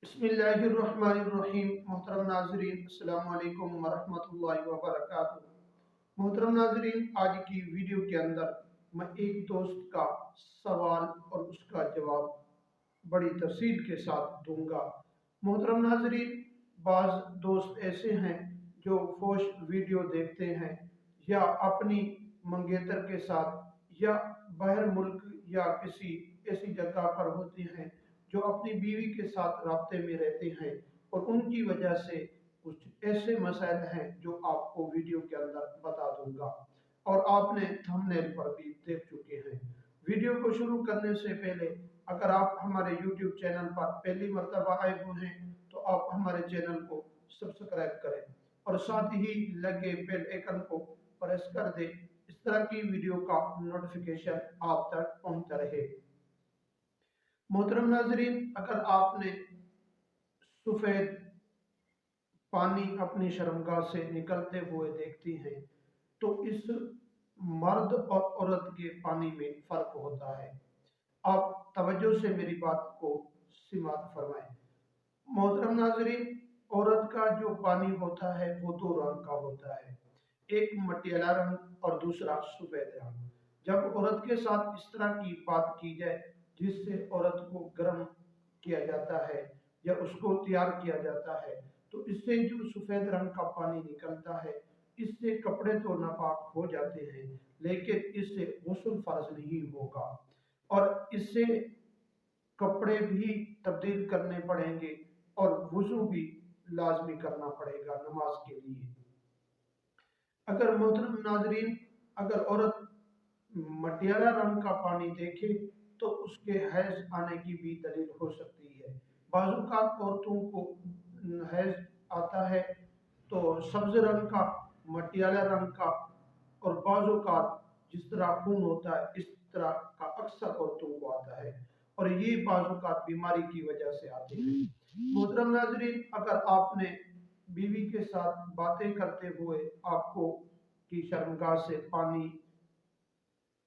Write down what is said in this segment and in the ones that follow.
बिस्मिल्लाहिर्रहमानिर्रहीम। मोहतरम नाजरीन, अस्सलाम वालेकुम वरहमतुल्लाहि वबरकातुहू। मोहतरम नाजरीन, आज की वीडियो के अंदर मैं एक दोस्त का सवाल और उसका जवाब बड़ी तफसील के साथ दूंगा। मोहतरम नाजरीन, बाज़ दोस्त ऐसे हैं जो फोश वीडियो देखते हैं या अपनी मंगेतर के साथ या बाहर मुल्क या किसी ऐसी जगह पर होते हैं जो अपनी बीवी के साथ राब्ते में रहते हैं और उनकी वजह से कुछ ऐसे मसाइल हैं जो आपको वीडियो के अंदर बता दूंगा और आपने थंबनेल पर भी देख चुके हैं। वीडियो को शुरू करने से पहले अगर आप हमारे YouTube चैनल पर पहली मर्तबा आए हुए हैं तो आप हमारे चैनल को सब्सक्राइब करें और साथ ही लगे बेल आइकन को प्रेस कर दें। इस तरह की वीडियो का नोटिफिकेशन आप तक पहुंचता रहे। मोहतरम नाजरीन, अगर आपने सफेद पानी अपनी शर्मगाह से निकलते हुए देखती हैं तो इस मर्द और औरत के पानी में फर्क होता है। आप तवज्जो से मेरी बात को समाअत फरमाएं। मोहतरम नाजरीन, औरत का जो पानी होता है वो दो रंग का होता है, एक मटियाला रंग और दूसरा सफेद रंग। जब औरत के साथ इस तरह की बात की जाए जिससे औरत को गर्म किया जाता है या उसको तैयार किया जाता है तो इससे जो सफेद रंग का पानी निकलता है इससे कपड़े तो नापाक हो जाते हैं लेकिन इससे गुस्ल फर्ज नहीं होगा और इससे कपड़े भी तब्दील करने पड़ेंगे और वुजू भी लाजमी करना पड़ेगा नमाज के लिए। अगर मोहतरम नाजरीन, अगर औरत मटियाला रंग का पानी देखे तो उसके हैज आने की भी दलील हो सकती है। बाज़ात औरतों को हैज आता है तो सब्ज रंग का, मटियाला रंग का और बाज़ात जिस तरह खून होता है इस तरह का अक्सर औरतों को आता है और ये बाज़ात बीमारी की वजह से आते हैं। मोहतरम नाजरीन, अगर आपने बीवी के साथ बातें करते हुए आपको की शर्मगाह से पानी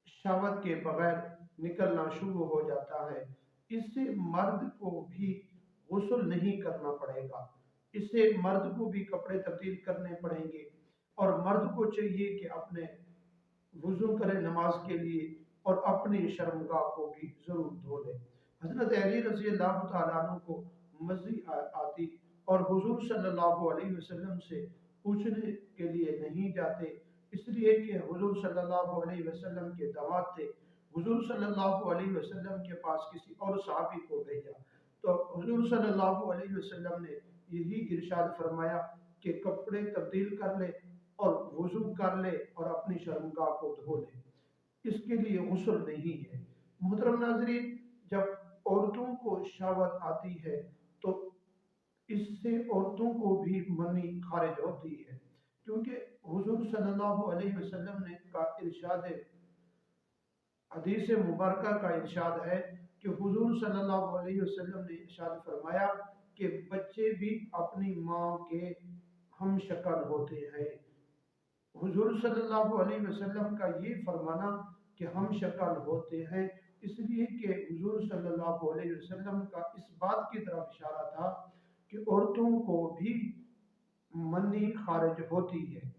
शहवत के बगैर निकलना शुरू हो जाता है, इससे मर्द को भी गुस्ल नहीं करना पड़ेगा, इससे मर्द को भी कपड़े तब्दील करने पड़ेंगे और मर्द को चाहिए कि अपने वुजू करे नमाज के लिए और अपनी शर्मगाह को भी जरूर धो ले। हजरत अली रज़ी अल्लाह तआला अन्हु को मज़ी आती और हुजूर सल्लल्लाहु अलैहि वसल्लम से पूछने के लिए नहीं जाते, इसलिए कि हुजूर सल्लल्लाहु अलैहि वसल्लम के दामाद थे। हुजूर सल्लल्लाहु अलैहि वसल्लम के पास किसी और सहाबी को भेजा तो हुजूर सल्लल्लाहु अलैहि वसल्लम ने यही इरशाद फरमाया कि कपड़े तब्दील कर ले और वुजू कर ले और अपनी शर्मगाह को धो ले, इसके लिए गुस्ल नहीं है। मोहतरम नाजरीन, जब औरतों को शहवत आती है तो इससे औरतों को भी मनी खारिज होती है, क्योंकि हुजूर सल्लल्लाहु अलैहि वसल्लम ने का इरशाद है, हदीस मुबारका का इरशाद है कि हुजूर सल्लल्लाहु अलैहि वसल्लम ने इरशाद फरमाया कि बच्चे भी अपनी माँ के हम शक्ल होते हैं। हुजूर सल्लल्लाहु अलैहि वसल्लम का ये फरमाना कि हम शक्ल होते हैं इसलिए कि हुजूर सल्लल्लाहु अलैहि वसल्लम का इस बात की तरफ इशारा था कि औरतों को भी मनी खारिज होती है।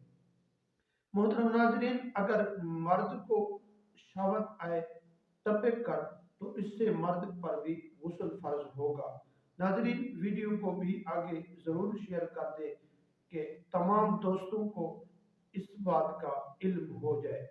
मोहतरम नाजरीन, अगर मर्द को शहवत आए टपक कर तो इससे मर्द पर भी गुस्ल फर्ज होगा। नाजरीन, वीडियो को भी आगे जरूर शेयर कर दे कि तमाम दोस्तों को इस बात का इल्म हो जाए।